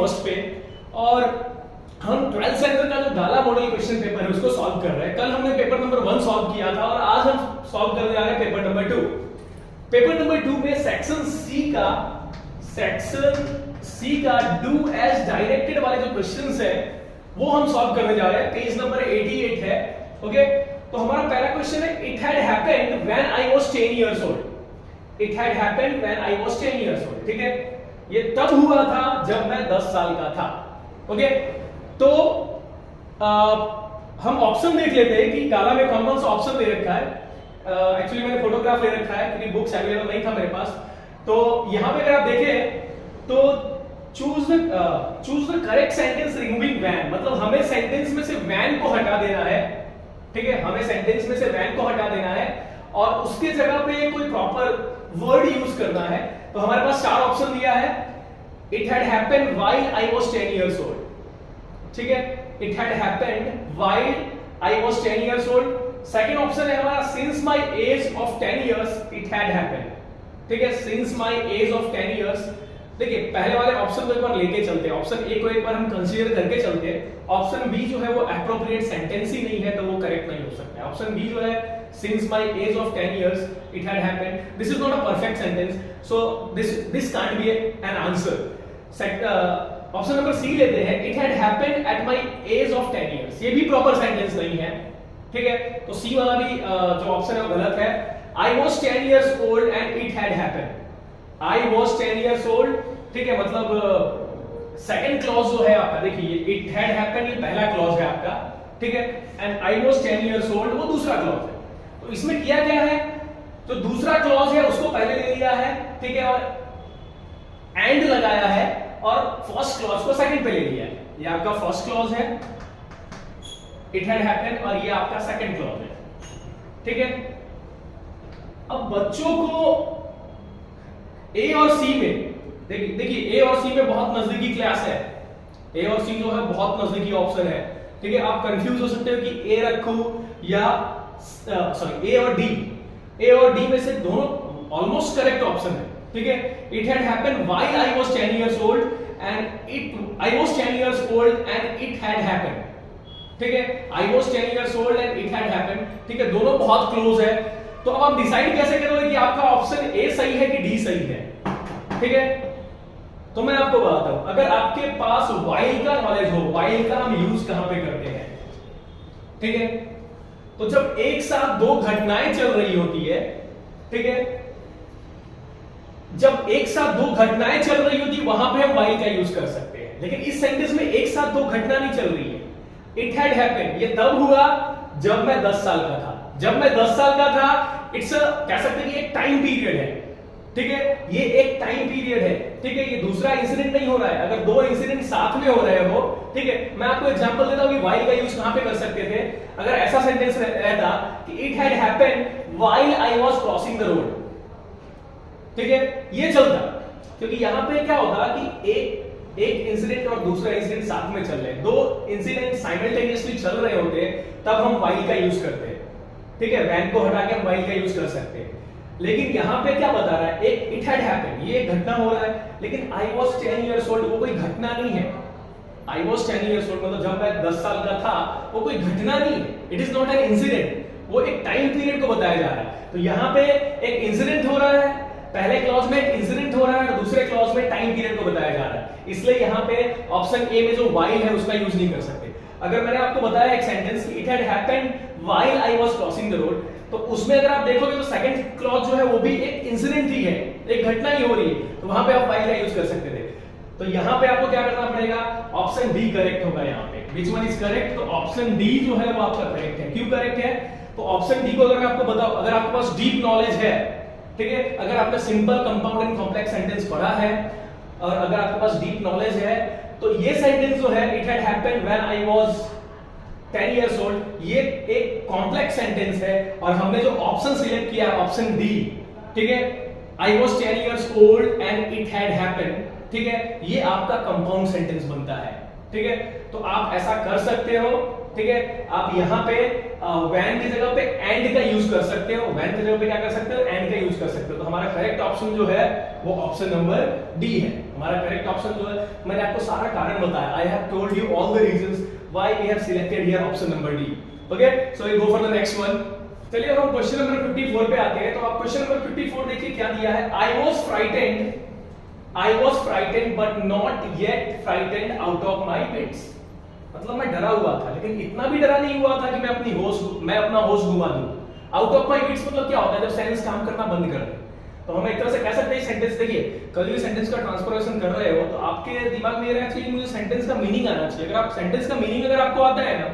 First पे और हम 12th स्टैंडर्ड का जो डाला मॉडल क्वेश्चन पेपर है उसको सॉल्व कर रहे हैं। कल हमने पेपर नंबर 1 सॉल्व किया था और आज हम सॉल्व करने जा रहे हैं पेपर नंबर 2। पेपर नंबर 2 में सेक्शन सी का डू एज डायरेक्टेड वाले जो क्वेश्चंस है वो हम सॉल्व करने जा रहे हैं। पेज नंबर 88 है। ओके, तो हमारा पहला क्वेश्चन है it had happened when I was 10 years old. It had happened when I was 10 years old. ठीक है, ये तब हुआ था जब मैं 10 साल का था। ओके, तो हम ऑप्शन देख लेते हैं कि गाला में कौन कौन सा ऑप्शन दे रखा है। एक्चुअली मैंने फोटोग्राफ ले रखा है क्योंकि बुक्स अवेलेबल नहीं था मेरे पास। तो यहां पे अगर आप देखें तो choose the correct sentence removing van, मतलब हमें सेंटेंस में से वैन को हटा देना है। ठीक है, हमें सेंटेंस में से वैन को हटा देना है और उसके जगह पे कोई प्रॉपर वर्ड यूज करना है। तो हमारे पास 4 ऑप्शन दिया है। It had happened while I was 10 years old. ठीक है, it had happened while I was 10 years old. Second option है हमारा since my age of 10 years it had happened. ठीक है, since my age of 10 years. देखिए पहले वाले option को एक बार लेके चलते हैं, ऑप्शन ए को एक बार हम कंसीडर करके चलते हैं। ऑप्शन बी जो है वो एप्रोप्रिएट सेंटेंस ही नहीं है तो वो करेक्ट नहीं हो सकता है। ऑप्शन बी जो है since my age of 10 years it had happened, this is not a perfect sentence, so this can't be an answer. Option number C लेते हैं it had happened at my age of 10 years, ये भी proper sentence नहीं है। ठीक है, तो सी वाला भी जो ऑप्शन है वो गलत है। I was 10 years old and it had happened, I was 10 years old. ठीक है, मतलब सेकंड क्लॉज जो है आपका देखिए इट हैड हैपेंड ये पहला क्लॉज है आपका। ठीक है, and I was 10 years old वो दूसरा क्लॉज है। तो इसमें किया क्या है, तो दूसरा क्लॉज है उसको पहले ले लिया है। ठीक है, और एंड लगाया है और फर्स्ट क्लॉज को सेकंड पे ले लिया है। ये आपका फर्स्ट क्लॉज है इट हैड हैपेंड और ये आपका सेकंड क्लॉज है। ठीक है, अब बच्चों को ए और सी में देखिए ए और सी में बहुत नजदीकी क्लास है। ए और सी जो है बहुत नजदीकी ऑप्शन है। ठीक है, आप कंफ्यूज हो सकते हो कि ए रखूं या सॉरी ए और डी में से दोनों ऑलमोस्ट करेक्ट ऑप्शन है। ठीक है, it had happened while I was 10 years old and I was 10 years old and it had happened. ठीक है, I was 10 years old and it had happened. ठीक है, दोनों बहुत क्लोज है। तो अब आप डिसाइड कैसे करोगे कि आपका ऑप्शन ए सही है कि डी सही है। ठीक है, तो मैं आपको बताता हूं, अगर आपके पास व्हाइल का नॉलेज हो, व्हाइल का हम यूज कहां पे करते हैं। ठीक है, तो जब एक साथ दो घटनाएं चल रही होती है, ठीक है, जब एक साथ दो घटनाएं चल रही होती है वहां पे हम व्हाइल का यूज कर सकते हैं। लेकिन इस सेंटेंस में एक साथ दो घटना नहीं चल रही है। इट हैड हैपेंड ये तब हुआ जब मैं 10 साल का था। जब मैं 10 साल का था इट्स कह सकते हैं कि एक टाइम पीरियड है। ठीक है, ये एक टाइम पीरियड है। ठीक है, ये दूसरा इंसिडेंट नहीं हो रहा है। अगर दो इंसिडेंट साथ में हो रहे हो, ठीक है, मैं आपको एग्जांपल देता हूं कि व्हाइल का यूज कहां पे कर सकते थे। अगर ऐसा सेंटेंस रहता कि it had happened while I was crossing the road, ठीक है, ये चलता, क्योंकि यहां पे क्या होता कि एक इंसिडेंट और दूसरा इंसिडेंट साथ में चल रहे हैं, दो इंसिडेंट साइमल्टेनियसली चल रहे होते तब हम व्हाइल का यूज करते हैं। ठीक है, वैन को हटा के हम व्हाइल का यूज कर सकते हैं। लेकिन यहां पे क्या बता रहा है, एक इट हैड हैपेंड ये घटना हो रहा है, लेकिन आई वाज 10 इयर्स ओल्ड वो कोई घटना नहीं है। आई वाज 10 इयर्स ओल्ड मतलब जब मैं 10 साल का था वो कोई घटना नहीं है। It is not an incident, वो एक टाइम पीरियड को बताया जा रहा है। तो यहां पे एक इंसिडेंट हो रहा है, पहले क्लॉज में एक इंसिडेंट हो रहा है और दूसरे क्लॉज में टाइम पीरियड को बताया जा रहा है। इसलिए यहां पे ऑप्शन ए में जो व्हाइल है उसका यूज नहीं कर सकते। अगर मैंने आपको बताया एक sentence it had happened while I was crossing the road, तो उसमें अगर आप देखोगे तो सेकंड क्लॉज जो है वो भी एक इंसिडेंट ही है, एक घटना ही हो रही है, तो वहां पे आप व्हाइल का यूज कर सकते थे। तो यहां पे आपको क्या करना पड़ेगा, ऑप्शन डी करेक्ट होगा यहां पे। विच वन इज करेक्ट, तो ऑप्शन डी जो है वो आपका करेक्ट है। क्यों करेक्ट है, तो ऑप्शन डी को अगर मैं आपको बताऊं, अगर आपके पास डीप नॉलेज है, ठीक है, अगर आपने simple compound and complex sentence पढ़ा है और अगर आपके पास डीप नॉलेज है, तो ये सेंटेंस जो है it had happened when I was 10 years old, ये एक कॉम्प्लेक्स सेंटेंस है और हमने जो ऑप्शन सिलेक्ट किया ऑप्शन डी, ठीक है, I was 10 years old and it had happened, ठीक है, ये आपका कंपाउंड सेंटेंस बनता है। ठीक है, तो आप ऐसा कर सकते हो ठीक है, आप यहाँ पे वैन की जगह पे एंड का यूज कर सकते हो, वैन की जगह पे क्या कर सकते हो, एंड का यूज कर सकते हो। तो हमारा करेक्ट ऑप्शन जो है वो ऑप्शन नंबर डी है। हमारा करेक्ट ऑप्शन जो है, मैंने आपको सारा कारण बताया, I have told you all the reasons why we have selected here option number D. Okay, so we go for the next one. चलिए अब हम क्वेश्चन नंबर 54 पे आते हैं। तो आप क्वेश्चन नंबर 54 देखिए क्या दिया है, I was frightened but not yet frightened out of my wits। मतलब मैं डरा हुआ था लेकिन इतना भी डरा नहीं हुआ था कि मैं अपना होश गुमा दूं। आउट ऑफ माय विट्स मतलब क्या होता है, जब सेंस काम करना बंद कर दे। तो हम एक तरह से कह सकते हैं सेंटेंस, देखिए कभी भी सेंटेंस का ट्रांसफॉर्मेशन कर रहे हो तो आपके दिमाग में ये रहना चाहिए मुझे सेंटेंस का मीनिंग आना चाहिए। अगर आप सेंटेंस का मीनिंग अगर आपको आता है ना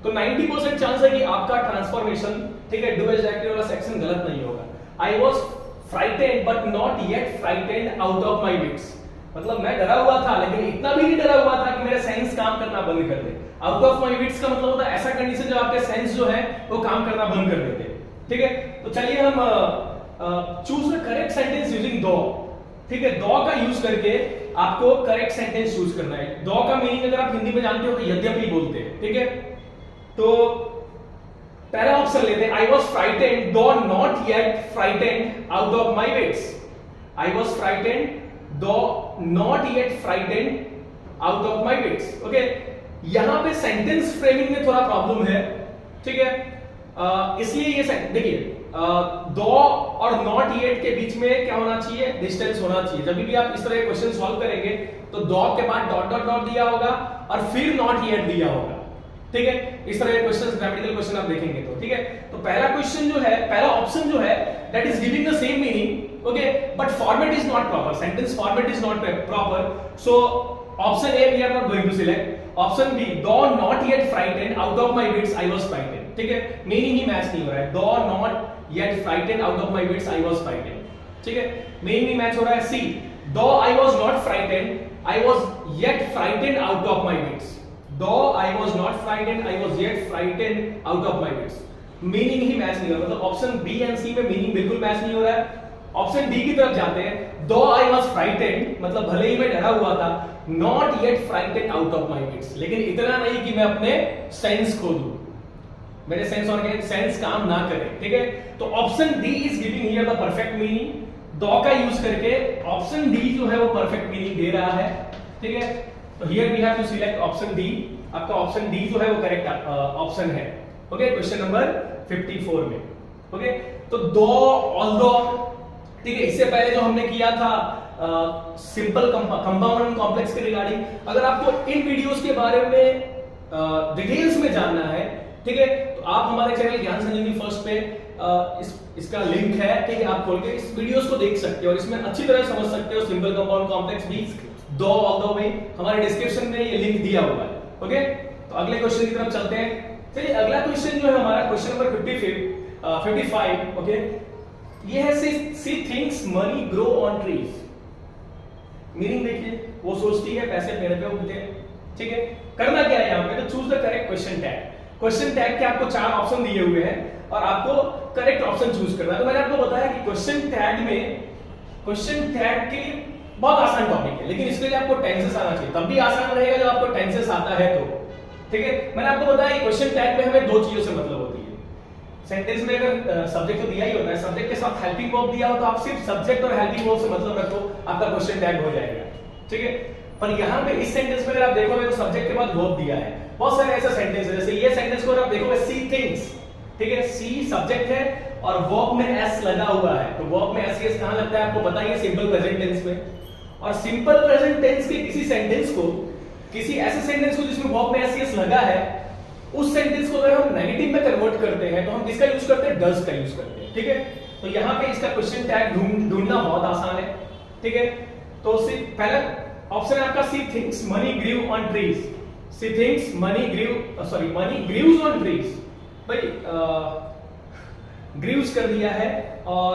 तो 90% चांस है कि आपका ट्रांसफॉर्मेशन, ठीक है, डू एज डायरेक्टली वाला सेक्शन गलत नहीं होगा। I was frightened but not yet frightened out of my wits, मतलब मैं डरा हुआ था लेकिन इतना भी नहीं डरा हुआ था कि मेरा सेंस काम करना बंद कर दे। आउट ऑफ माय विट्स का मतलब होता है ऐसा कंडीशन जब आपके सेंस जो है वो काम करना बंद कर देते, ठीक है। तो चलिए हम choose the correct sentence using दो, ठीक है, दो का यूज करके आपको करेक्ट सेंटेंस चूज करना है। दो का मीनिंग अगर आप हिंदी में जानते हो तो यद्यपि बोलते हैं, ठीक है। तो पहला ऑप्शन लेते हैं, I was frightened though not yet frightened out of my wits. I was frightened though not yet frightened out of my wits. Okay, यहां पे सेंटेंस फ्रेमिंग में थोड़ा प्रॉब्लम है, ठीक है। इसलिए ये देखिए दो और नॉट येट के बीच में क्या होना चाहिए, डिस्टेंस होना चाहिए। जब भी आप इस तरह के क्वेश्चन सॉल्व करेंगे तो दो के बाद डॉट डॉट डॉट दिया होगा और फिर नॉट येट दिया होगा, ठीक है। इस तरह के क्वेश्चंस, ग्रामेटिकल क्वेश्चन आप देखेंगे तो, ठीक है। तो पहला क्वेश्चन जो है, पहला ऑप्शन जो है that is giving the same meaning, okay, but format is not proper, sentence format is not proper. So option A we are not going to select. Option B, though not yet frightened out of my wits I was frightened, ठीक है, meaning ही match नहीं हो रहा है। Though not yet frightened out of my wits I was frightened, ठीक है, meaning नहीं match हो रहा है। See, though I was not frightened I was yet frightened out of my wits. Though I was not frightened, I was yet frightened out of my wits. Meaning he match नहीं हो रहा, मतलब option B and सी में meaning बिल्कुल match नहीं हो रहा है। ऑप्शन डी की तरफ जाते हैं, Though I was frightened, मतलब भले ही मैं डरा हुआ था, not yet frightened out of my wits, लेकिन इतना नहीं कि मैं अपने सेंस खो दूं, मेरे सेंस और सेंस काम ना करे, ठीक है। तो option D is giving here the perfect meaning. दो का यूज करके ऑप्शन डी जो है वो परफेक्ट मीनिंग दे रहा है, ठीक है। तो here we have to select option D. आपका ऑप्शन डी जो है वो करेक्ट ऑप्शन है, ओके, क्वेश्चन नंबर 54 में, ओके। तो दो, ऑल्दो, ठीक है, इससे पहले जो हमने किया था सिंपल कंपाउंड कॉम्प्लेक्स के रिगार्डिंग, अगर आपको इन वीडियोस के बारे में डिटेल्स में जानना है, ठीक है, तो आप हमारे चैनल ज्ञान संजीवनी फर्स्ट पे इसका लिंक है, ठीक है, आप खोल के इस वीडियोस को देख सकते हो और इसमें अच्छी तरह समझ सकते हो सिंपल कंपाउंड कॉम्प्लेक्स भी। दो ऑल्दो में हमारे डिस्क्रिप्शन में ये लिंक दिया हुआ है, ओके। तो अगले क्वेश्चन की तरफ चलते हैं। चलिए अगला क्वेश्चन जो है हमारा क्वेश्चन नंबर 55, ओके, ये है she thinks money grow on trees. Meaning देखिए, वो सोचती है पैसे पेड़ पे उगते हैं, ठीक है। करना क्या है यहाँ पे, तो choose the correct question tag. Question tag के आपको 4 ऑप्शन दिए हुए हैं और आपको करेक्ट ऑप्शन चूज करना है। तो मैंने आपको बताया कि क्वेश्चन टैग के बहुत आसान टॉपिक है, लेकिन इसके लिए आपको टेंसेस आना चाहिए, तब भी आसान रहेगा जब आपको टेंसेस आता है तो, ठीक है। मैंने आपको बताया क्वेश्चन टैग में हमें दो चीजों से मतलब होती है। सेंटेंस में अगर सब्जेक्ट तो दिया ही होता है, सब्जेक्ट के साथ हेल्पिंग वर्ब दिया हो तो आप सिर्फ सब्जेक्ट और हेल्पिंग वर्ब से मतलब रखो, आपका क्वेश्चन टैग हो जाएगा, ठीक है। पर यहाँ पे इस सेंटेंस में अगर आप देखोगे तो सब्जेक्ट के बाद वर्ब दिया है। बहुत सारे ऐसे सेंटेंस है, जैसे ये सेंटेंस को अगर आप देखोगे, सी थिंग्स, ठीक है, सी सब्जेक्ट है और वर्ब में एस लगा हुआ है। तो वर्ब में एस कहां लगता है आपको बताइए, सिंपल प्रेजेंट टेंस में। और सिंपल प्रेजेंट टेंस के किसी सेंटेंस को, किसी ऐसे सेंटेंस को जिसमें वर्ब में एस लगा है, उस सेंटेंस को अगर हम नेगेटिव में कन्वर्ट करते हैं तो हम किसका यूज करते हैं, डज का यूज करते हैं, ठीक है। तो यहाँ पे इसका क्वेश्चन टैग ढूंढना बहुत आसान है, ठीक है। तो पहला ऑप्शन है आपका, she thinks money grieve on trees. She thinks money grieves on trees. भाई ग्रीव्स कर दिया है और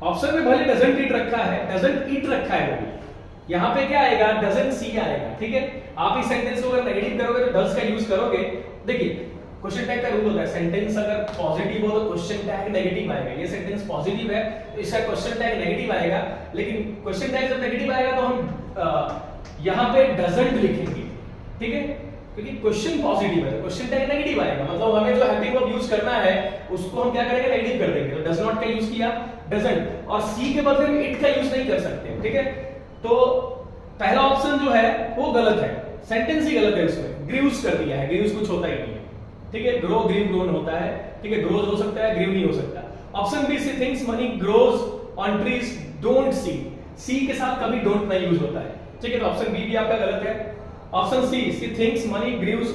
ऑप्शन में भले डजंट ईट रखा है, डजंट ईट रखा है, वो यहां पे क्या आएगा, डजंट सी आएगा, ठीक है। आप इस सेंटेंस को अगर नेगेटिव करोगे तो डज का यूज करोगे। देखिए क्वेश्चन टैग का रूल होता है, सेंटेंस अगर पॉजिटिव हो तो क्वेश्चन टैग नेगेटिव आएगा। ये सेंटेंस पॉजिटिव है तो इसका क्वेश्चन टैग नेगेटिव आएगा, लेकिन क्वेश्चन टैग जब नेगेटिव आएगा तो हम यहां पे डजंट लिखेंगे, ठीक है। क्योंकि क्वेश्चन पॉजिटिव है, क्वेश्चन टैग नेगेटिव आएगा, मतलब हमें जो हेल्पिंग वर्ब यूज करना है उसको हम क्या करेंगे, नेगेटिव कर देंगे। तो डज नॉट का यूज किया, डजंट, और सी के बदले में इट का यूज नहीं कर सकते, ठीक है। तो पहला ऑप्शन जो है वो गलत है, सेंटेंस ही गलत है, उसमें ग्रीव्स कर दिया है, ग्रीव्स कुछ होता ही नहीं है, ठीक है। ग्रो, ग्रीव, ग्रोन होता है, ठीक है, ग्रोज हो सकता है, ग्रीव नहीं हो सकता। Option B, she thinks money grows on trees, don't she, she के साथ कभी डोंट नहीं यूज होता है, ठीक है। तो ऑप्शन बी भी आपका गलत है। Option C thinks money grieves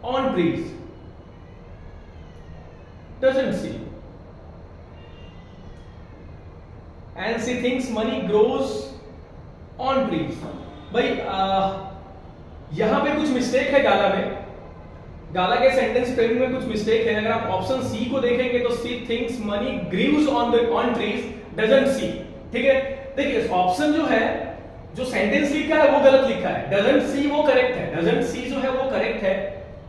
on trees, doesn't see, and C thinks money grows on trees. भाई यहां पे कुछ मिस्टेक है गाला में, गाला के सेंटेंस फ्रेमिंग में कुछ मिस्टेक है। अगर आप ऑप्शन सी को देखेंगे तो she thinks money grieves on trees, doesn't she, ठीक है। देखिए ऑप्शन जो है, जो सेंटेंस लिखा है वो गलत लिखा है, डजंट सी वो करेक्ट है, डजंट सी जो है वो करेक्ट है,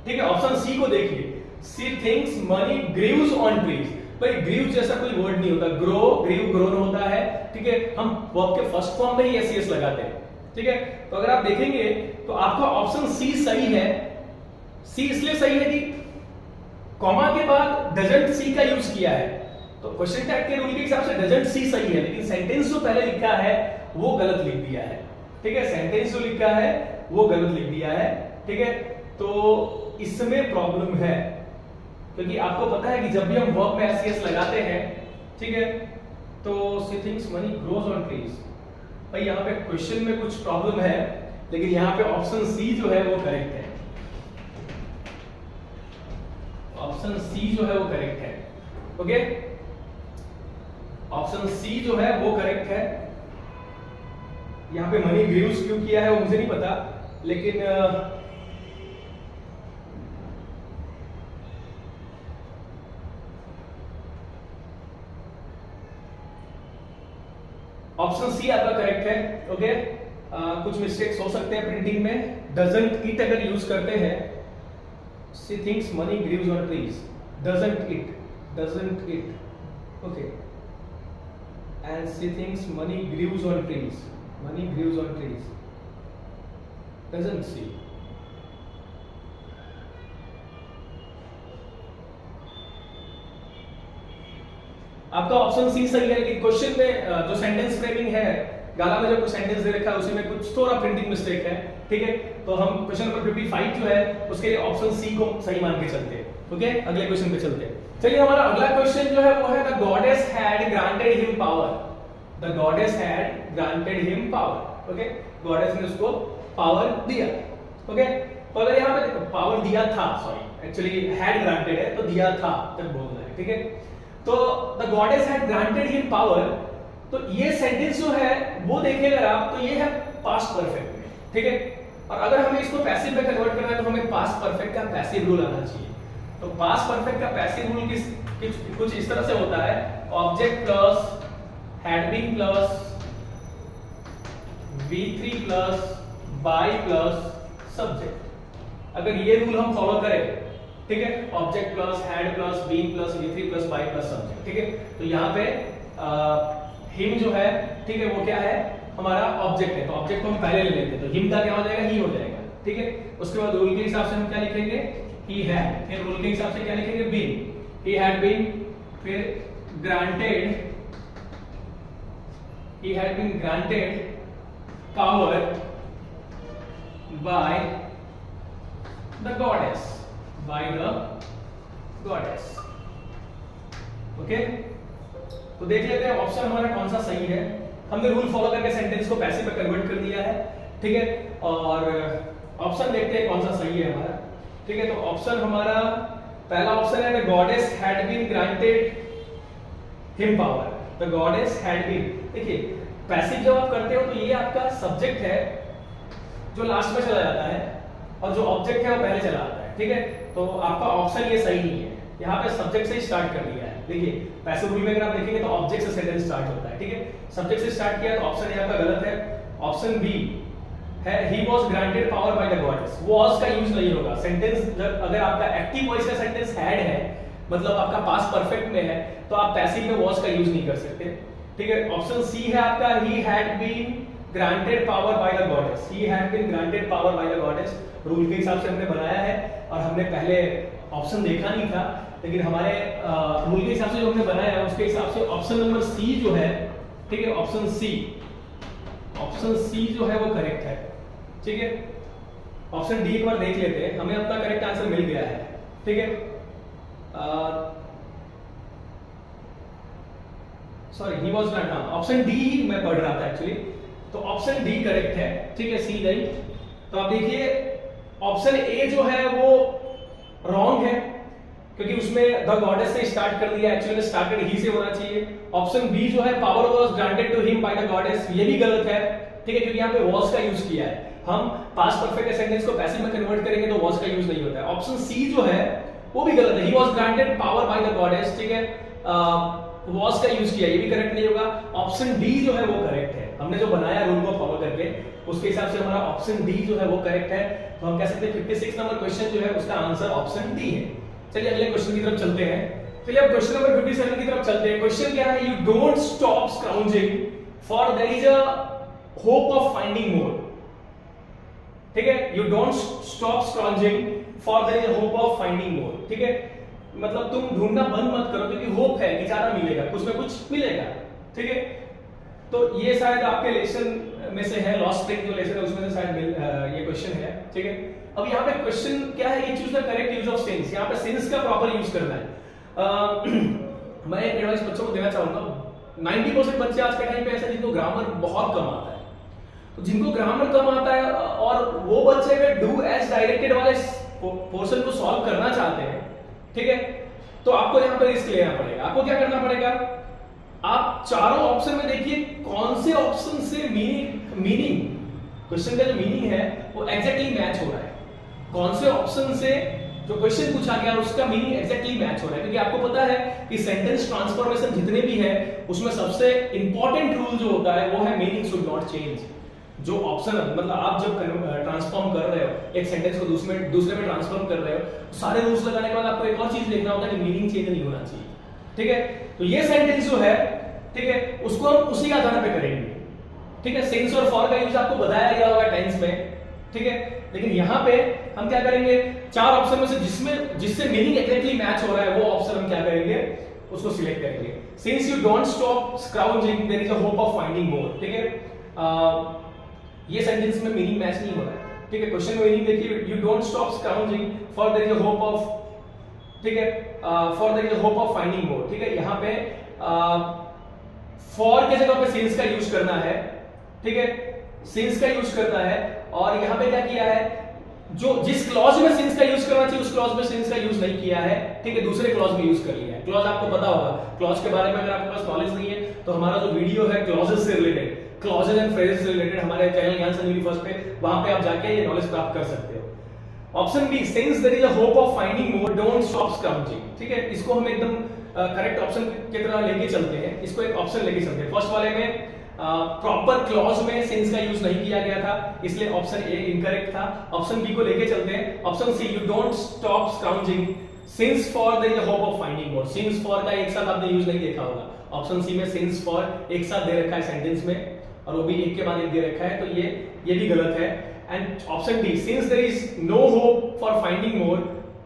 ठीक है। ऑप्शन सी को देखिए, she thinks money grieves on trees, भाई ग्रीव जैसा कोई वर्ड नहीं होता, ग्रो, ग्रीव, ग्रोन होता है, ठीक है। हम वर्ब के फर्स्ट फॉर्म में ही एस लगाते हैं, ठीक है। तो अगर आप देखेंगे तो आपका ऑप्शन सी सही है। सी इसलिए सही है कि कॉमा के बाद डजंट सी का यूज किया है, तो क्वेश्चन टैग के रूल के हिसाब से डजंट सी सही है, लेकिन सेंटेंस जो पहले लिखा है वो गलत लिख दिया है, ठीक है। सेंटेंस जो लिखा है वो गलत लिख दिया है, ठीक है। तो इसमें प्रॉब्लम है, क्योंकि आपको पता है कि जब भी हम वर्ब में एस लगाते हैं, ठीक है, तो she thinks money grows on trees, भाई यहाँ पे क्वेश्चन में कुछ प्रॉब्लम है, लेकिन यहाँ पे ऑप्शन सी जो है वो करेक्ट है, ऑप्शन सी जो है वो करेक्ट है, ओके। ऑप्शन सी जो है वो करेक्ट है। यहाँ पे मनी ग्रीव्स क्यों किया है वो मुझे नहीं पता, लेकिन ऑप्शन सी आपका करेक्ट है, ओके। कुछ मिस्टेक्स हो सकते हैं प्रिंटिंग में, डजंट इट अगर यूज करते हैं, she thinks money grieves on trees, doesn't it, doesn't it, okay, and C thinks money grieves on trees, money grieves on trees, doesn't she. आपका ऑप्शन सी सही है, लेकिन क्वेश्चन में जो सेंटेंस फ्रेमिंग है, गाला में जो कुछ सेंटेंस दे रखा है उसी में कुछ थोड़ा प्रिंटिंग मिस्टेक है, ठीक है। तो हम क्वेश्चन नंबर 55 जो है उसके लिए ऑप्शन सी को सही मान के चलते हैं, ओके। अगले क्वेश्चन पे चलते हैं। चलिए हमारा अगला क्वेश्चन जो है वो है the goddess had granted him power, the goddess had granted him power, okay. Goddess ने उसको पावर दिया, ओके। तो अगर यहाँ पे देखो पावर दिया था, सॉरी एक्चुअली हैड ग्रांटेड है तो दिया था तक बोलना है, ठीक है। तो the goddess had granted him power, तो ये सेंटेंस जो है वो देखें अगर आप, तो ये है पास्ट परफेक्ट में, ठीक है। और अगर हमें इसको पैसिव में कन्वर्ट करना है तो हमें पास्ट परफेक्ट का पैसिव रूल आना चाहिए। तो पास्ट परफेक्ट का पैसिव रूल कुछ इस तरह से होता है, object plus had been plus V3 plus by plus subject. अगर ये रूल हम फॉलो करें, ठीक है, object plus had plus been plus V3 plus by plus subject, ठीक है। तो यहाँ पे हिम जो है, ठीक है, वो क्या है हमारा ऑब्जेक्ट है, तो ऑब्जेक्ट को हम पहले ले लेते हैं, तो हिम का क्या हो जाएगा, ही हो जाएगा, ठीक है। उसके बाद रूल के हिसाब से हम क्या लिखेंगे, ही है, फिर रूल के हिसाब से क्या लिखेंगे, बीन, ही हैड बीन, फिर granted, he had been granted power by the goddess, by the goddess, okay. तो देख लेते हैं ऑप्शन हमारा कौन सा सही है। हमने रूल फॉलो करके सेंटेंस को पैसिव में कन्वर्ट कर दिया है, ठीक है। और ऑप्शन देखते हैं कौन सा सही है हमारा, ठीक है। तो ऑप्शन हमारा पहला ऑप्शन है the goddess had been granted him power, the goddess had been. देखिए पैसिव जब आप करते हो तो ये आपका सब्जेक्ट है जो लास्ट में चला जाता है और जो ऑब्जेक्ट है वो पहले चला आता है, ठीक है। तो आपका ऑप्शन ये सही नहीं है, यहाँ पे सब्जेक्ट से ही स्टार्ट कर दिया है। देखिए पैसिव रूल में अगर आप देखेंगे तो ऑब्जेक्ट से सेंटेंस स्टार्ट होता है, ठीक है। सब्जेक्ट से स्टार्ट किया तो ऑप्शन यहाँ का गलत है। ऑप्शन बी है he was granted power by the goddess, was का यूज नहीं होगा। सेंटेंस अगर आपका एक्टिव वॉइस का सेंटेंस हैड है, मतलब आपका पास्ट परफेक्ट में है, तो आप पैसिव में वाज का यूज नहीं कर सकते, ठीक है। ऑप्शन सी है आपका he had been granted power by the goddess, he had been granted power by the goddess. Rule के हिसाब से हमने बनाया है और हमने पहले ऑप्शन देखा नहीं था, लेकिन हमारे रूल के हिसाब से जो हमने बनाया है उसके हिसाब से ऑप्शन नंबर सी जो है, ठीक है, ऑप्शन सी जो है वो करेक्ट है, ठीक है। ऑप्शन डी एक बार देख लेते हैं, हमें अपना करेक्ट आंसर मिल गया है, ठीक है। Sorry he was not, option D ही मैं पढ़ रहा था एक्चुअली, तो ऑप्शन डी करेक्ट है, ठीक है, सी नहीं। तो आप देखिए ऑप्शन ए जो है वो रॉन्ग है, क्योंकि उसमें द गॉडेस से स्टार्ट कर दिया, एक्चुअली स्टार्टेड ही से होना चाहिए। ऑप्शन बी जो है power was granted to him by the goddess, ये भी गलत है, ठीक है, क्योंकि यहाँ पे वाज का यूज किया है। हम पास्ट परफेक्ट सेंटेंस को पैसिव में कन्वर्ट करेंगे तो वाज का यूज नहीं होता है। ऑप्शन सी जो है वो भी गलत है, he was granted power by the goddess, ठीक है, वाज का यूज किया, ये भी करेक्ट नहीं होगा। ऑप्शन डी जो है वो करेक्ट है, हमने जो बनाया रूल को फॉलो करके उसके हिसाब से हमारा ऑप्शन डी जो है वो करेक्ट है। तो हम कह सकते हैं 56 नंबर क्वेश्चन जो है उसका आंसर ऑप्शन डी है। चलिए अगले क्वेश्चन की तरफ चलते हैं। चलिए अब क्वेश्चन नंबर 57 की तरफ चलते हैं। क्वेश्चन क्या है, you don't stop scrounging for there is a hope of finding more, ठीक है, you don't stop scrounging for there is a hope of finding more, ठीक है, मतलब तुम ढूंढना बंद मत करो क्योंकि होप है कि ज्यादा मिलेगा, कुछ ना कुछ मिलेगा, ठीक है। तो ये शायद आपके लेसन में से है, लॉस्ट स्ट्रिंग जो लेसन है उसमें से शायद ये क्वेश्चन है, ठीक है। अब यहाँ पे क्वेश्चन क्या है, ये choose the correct use of sense, यहाँ पे सेंस का प्रॉपर यूज करना है। मैं एक एडवाइस बच्चों को देना चाहूंगा, 90% बच्चे आज के टाइम पे ऐसे जिनको ग्रामर बहुत कम आता है, तो जिनको ग्रामर कम आता है और वो बच्चे अगर डू एज डायरेक्टेड वाले पोर्शन को सॉल्व करना चाहते हैं, ठीक है, तो आपको यहाँ पे रिस्क लेना पड़ेगा। आपको क्या करना पड़ेगा, आप चारों ऑप्शन में देखिए कौन से ऑप्शन से मीनिंग क्वेश्चन का जो मीनिंग है वो एग्जैक्टली मैच हो रहा है, कौन से ऑप्शन से जो क्वेश्चन पूछा गया उसका मीनिंग एग्जैक्टली मैच हो रहा है। क्योंकि आपको पता है कि सेंटेंस ट्रांसफॉर्मेशन जितने भी है उसमें सबसे इंपॉर्टेंट रूल जो होता है वो है मीनिंग शुड नॉट चेंज। जो ऑप्शन मतलब आप जब ट्रांसफॉर्म कर रहे हो एक सेंटेंस को दूसरे में ट्रांसफॉर्म कर रहे हो, सारे रूल्स लगाने के बाद आपको एक और चीज देखना होता है कि मीनिंग चेंज नहीं होना चाहिए, ठीक है। तो ये सेंटेंस जो है, ठीक है, उसको हम उसी आधार पे करेंगे, ठीक है। सेंस और फॉर का यूज आपको बताया गया होगा टेंस में, ठीक है, लेकिन यहाँ पे हम क्या करेंगे, चार ऑप्शन में से जिससे मीनिंग एग्जैक्टली मैच हो रहा है वो ऑप्शन हम क्या करेंगे, उसको सिलेक्ट करेंगे। Since you don't stop scrounging there is a hope of finding more, ठीक है, ये सेंटेंस में मीनिंग मैच नहीं हो रहा है, ठीक है। क्वेश्चन में मीनिंग देखिए, you don't stop scrounging for there is a hope of, ठीक है, for there is a hope of finding more, ठीक है। यहाँ पे फॉर के जगह पे सिंस का यूज करना है, ठीक है, सिंस का यूज करना है। और यहाँ पे क्या किया है, जो जिस क्लॉज में सिंस का यूज करना चाहिए उस क्लॉज में सिंस का यूज नहीं किया है, ठीक है, दूसरे क्लॉज में यूज कर लिया है। क्लॉज आपको पता होगा, क्लॉज के बारे में अगर आपके पास नॉलेज नहीं है तो हमारा जो वीडियो है क्लॉजेस से रिलेटेड, क्लॉजेस एंड फ्रेजेस से रिलेटेड हमारे चैनल ज्ञान संजीवनी फर्स्ट पे, वहां पे आप जाके ये नॉलेज प्राप्त कर सकते हो। Option B, since there is a hope of finding more don't stop scrounging, ठीक है, इसको हम एकदम करेक्ट ऑप्शन की तरह लेके चलते हैं, इसको एक ऑप्शन लेके चलते हैं। फर्स्ट वाले में प्रॉपर क्लॉज में सिंस का यूज नहीं किया गया था, इसलिए ऑप्शन ए इनकरेक्ट था। ऑप्शन बी को लेके चलते हैं। Option C, you don't stop scrounging since for there is a hope of finding more, since for का एक साथ आपने यूज नहीं देखा होगा। ऑप्शन सी में सिंस फॉर एक साथ दे रखा है सेंटेंस में और वो भी एक के बाद एक दे रखा है, तो ये भी गलत है। And option D, since there is no hope for finding more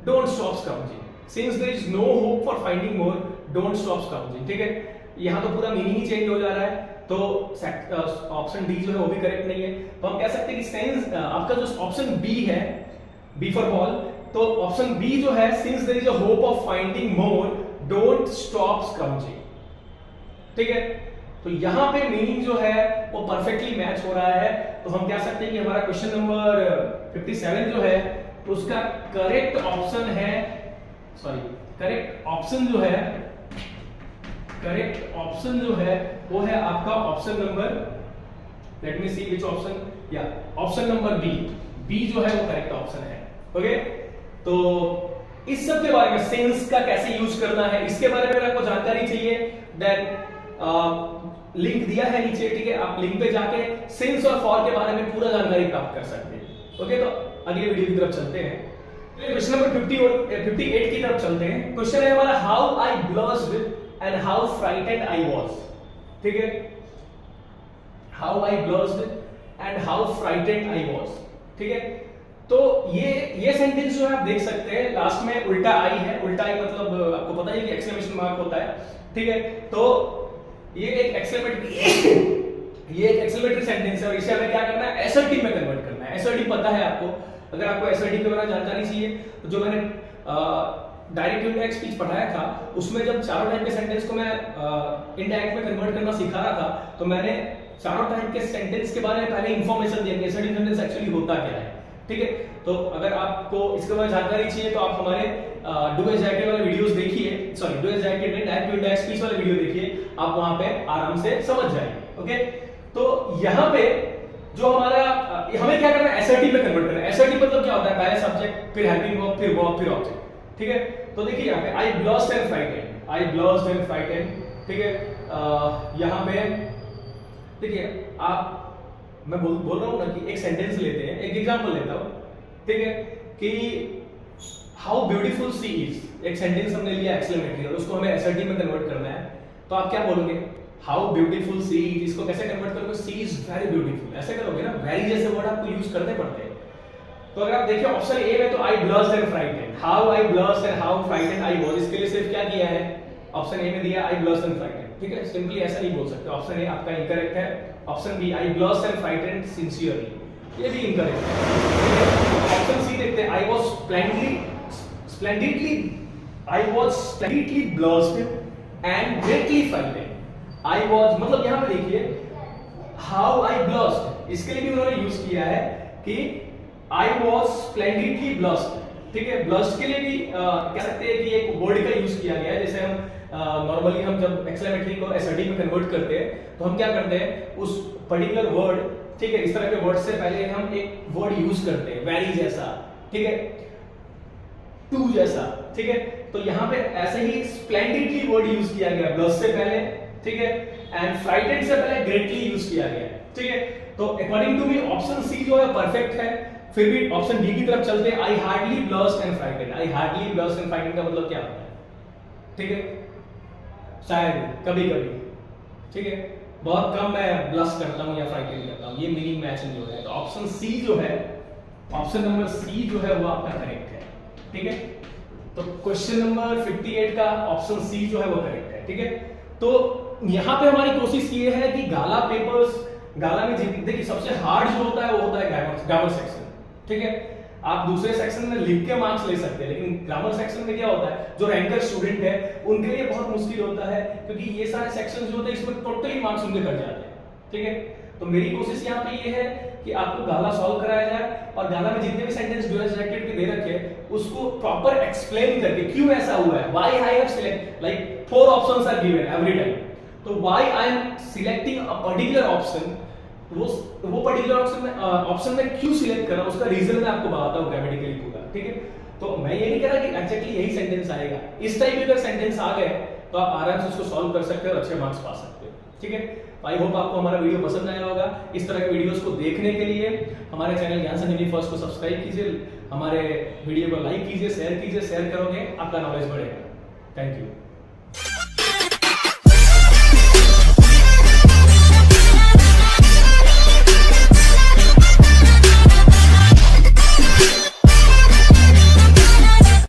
don't stop scrounging, since there is no hope for finding more don't stop scrounging, ठीक है। यहाँ तो पूरा मीनिंग ही चेंज हो जा रहा है, तो ऑप्शन डी जो है वो भी करेक्ट नहीं है। तो हम कह सकते हैं कि सेंस आपका जो ऑप्शन बी है, बी फॉर बॉल, तो ऑप्शन बी जो है, since there is a hope of finding more don't stop scrounging, ठीक है। तो यहां पे मीनिंग जो है वो परफेक्टली मैच हो रहा है, तो हम कह सकते हैं कि हमारा क्वेश्चन नंबर 57 जो है उसका करेक्ट ऑप्शन है, सॉरी करेक्ट ऑप्शन जो है वो है आपका option number, let me see which option, या ऑप्शन नंबर बी, बी जो है वो करेक्ट ऑप्शन है, ओके। तो इस सब के बारे में, सेंस का कैसे यूज करना है इसके बारे में अगर आपको जानकारी चाहिए, देन लिंक दिया है नीचे, ठीक है, आप लिंक पे जाके सिंस और फॉर के बारे में पूरा जानकारी प्राप्त कर सकते हैं, ओके। तो अगले वीडियो की तरफ चलते हैं। क्वेश्चन नंबर 50 और 58 की तरफ चलते हैं। क्वेश्चन है हमारा, how I blushed and how frightened I was, ठीक है, how I blushed and how frightened I was, ठीक है। तो ये सेंटेंस जो है आप देख सकते हैं लास्ट में उल्टा आई है। उल्टा आई मतलब आपको पता है कि एक्सक्लेमेशन मार्क होता है, ठीक है। तो ये एक एक्सक्लेमेटरी सेंटेंस है और इसे हमें क्या करना है, एसर्टिव में कन्वर्ट करना है। एसर्टिव पता है आपको, अगर आपको एसर्टिव के बारे में जानकारी चाहिए तो जो मैंने डायरेक्ट इंडायरेक्ट स्पीच पढ़ाया था उसमें जब चारों टाइप के सेंटेंस को मैं इंडायरेक्ट में कन्वर्ट करना सिखा रहा था तो मैंने चारों टाइप के सेंटेंस के बारे में पहले इंफॉर्मेशन दी कि एसर्टिव सेंटेंस एक्चुअली होता क्या है, ठीक है। तो अगर आपको इसके बारे में जानकारी चाहिए तो आप हमारे डू एज जैकेट वाले वीडियोस देखिए, सॉरी डू एज जैकेट में डायरेक्ट टू इंडायरेक्ट स्पीच वाले वीडियो देखिए, आप वहां पे आराम से समझ जाएंगे। ओके, तो यहाँ पे जो हमारा हमें क्या करना है, एसर्टिव में कन्वर्ट करना है। एसर्टिव मतलब क्या होता है, पहले सब्जेक्ट फिर हेल्पिंग वर्ब फिर ऑब्जेक्ट, ठीक है। तो देखिए यहाँ पे I blushed and frightened, I blushed and frightened, ठीक है। यहाँ पे देखिए आप, मैं बोल रहा हूँ ना कि एक सेंटेंस लेते हैं, एक एग्जांपल लेता हूँ, ठीक है, कि हाउ ब्यूटीफुल सी इज। एक सेंटेंस हमने लिया एक्सक्लेमेटरी और उसको हमें एसर्टिव में कन्वर्ट करना है, तो आप क्या बोलोगे, हाउ ब्यूटीफुल सी इज। इसको कैसे कन्वर्ट करोगे, सी इज वेरी ब्यूटीफुल, ऐसे करोगे ना, वेरी जैसे वर्ड आपको यूज करने पड़ते हैं। तो अगर आप देखिए ऑप्शन ए में तो I blushed and frightened, how I blushed and how frightened I was, इसके लिए सिर्फ क्या किया है, ऑप्शन ए में दिया आई ब्लस्ड एंड फ्राइटेंड, ठीक है। सिंपली ऐसा नहीं बोल सकते, ऑप्शन ए आपका इनकरेक्ट है। Option B I blushed and frightened sincerely, ये भी इनकरेक्ट है। ऑप्शन सी देखते हैं, I was splendidly blushed and greatly frightened. I was मतलब यहां पे देखिए हाउ आई ब्लस्ड, इसके लिए भी उन्होंने यूज किया है कि आई वाज स्प्लेंडिडली ब्लस्ड, ठीक है। ब्लस्ड के लिए भी कह सकते हैं कि एक वर्ड का यूज किया गया है। जैसे हम नॉर्मली हम जब एक्सक्लेमेटरी को एसर्टिव में कन्वर्ट करते हैं तो हम क्या करते हैं, उस पर्टिकुलर वर्ड, ठीक है, इस तरह के वर्ड से पहले हम एक वर्ड यूज करते हैं, वेरी जैसा, ठीक है, टू जैसा, ठीक है। तो यहाँ पे ऐसे ही स्प्लेंडिडली वर्ड यूज किया गया ब्लस्ड से पहले, ठीक है, एंड फ्राइटेंड से पहले ग्रेटली यूज किया गया, ठीक है। तो according to me option C जो है परफेक्ट है। फिर भी ऑप्शन डी की तरफ चलते हैं, I hardly blessed and frightened. I hardly blessed and frightened का मतलब क्या होता है, ठीक है, शायद कभी कभी, ठीक है, बहुत कम मैं ब्लश करता हूं या फ्राइटेंड करता हूं, ये मीनिंग मैच नहीं हो रहा है। तो ऑप्शन सी जो है, ऑप्शन नंबर सी जो है वो आपका करेक्ट है, ठीक है। तो क्वेश्चन नंबर 58 का ऑप्शन सी जो है वो करेक्ट है, ठीक है। तो यहां पे हमारी कोशिश ये है कि गाला पेपर्स, गाला में देखिए सबसे हार्ड जो होता है वो होता है ग्रामर सेक्शन, ठीक है। आप दूसरे सेक्शन में लिख के मार्क्स ले सकते हैं, लेकिन ग्रामर सेक्शन में क्या होता है, जो रैंकर स्टूडेंट है उनके लिए बहुत मुश्किल होता है, क्योंकि ये सारे सेक्शन जो होते हैं इसमें टोटली मार्क्स उनके कट जाते हैं, ठीक है। तो मेरी कोशिश यहाँ पे ये है कि आपको गाला सॉल्व कराया जाए और गाला में जितने भी सेंटेंस डू एज जैकेट के दे रखे उसको प्रॉपर एक्सप्लेन करके क्यों ऐसा हुआ है, why I have select like 4 options are given every time, तो why I am selecting a particular option, वो पर्टिकुलर ऑप्शन में क्यों सिलेक्ट करा, उसका रीजन मैं आपको बताता हूं ग्रामेटिकली पूरा, ठीक है। तो मैं ये नहीं कह रहा कि एग्जैक्टली यही सेंटेंस आएगा, इस टाइप के अगर सेंटेंस आ गए तो आप आराम से उसको सॉल्व कर सकते हो और अच्छे मार्क्स पा सकते हो, ठीक है। आई होप आपको हमारा वीडियो पसंद आया होगा। इस तरह के वीडियोस को देखने के लिए हमारे चैनल ज्ञान संजीवनी फर्स्ट को सब्सक्राइब कीजिए, हमारे वीडियो को लाइक कीजिए, शेयर करोगे आपका नॉलेज बढ़ेगा। Thank you.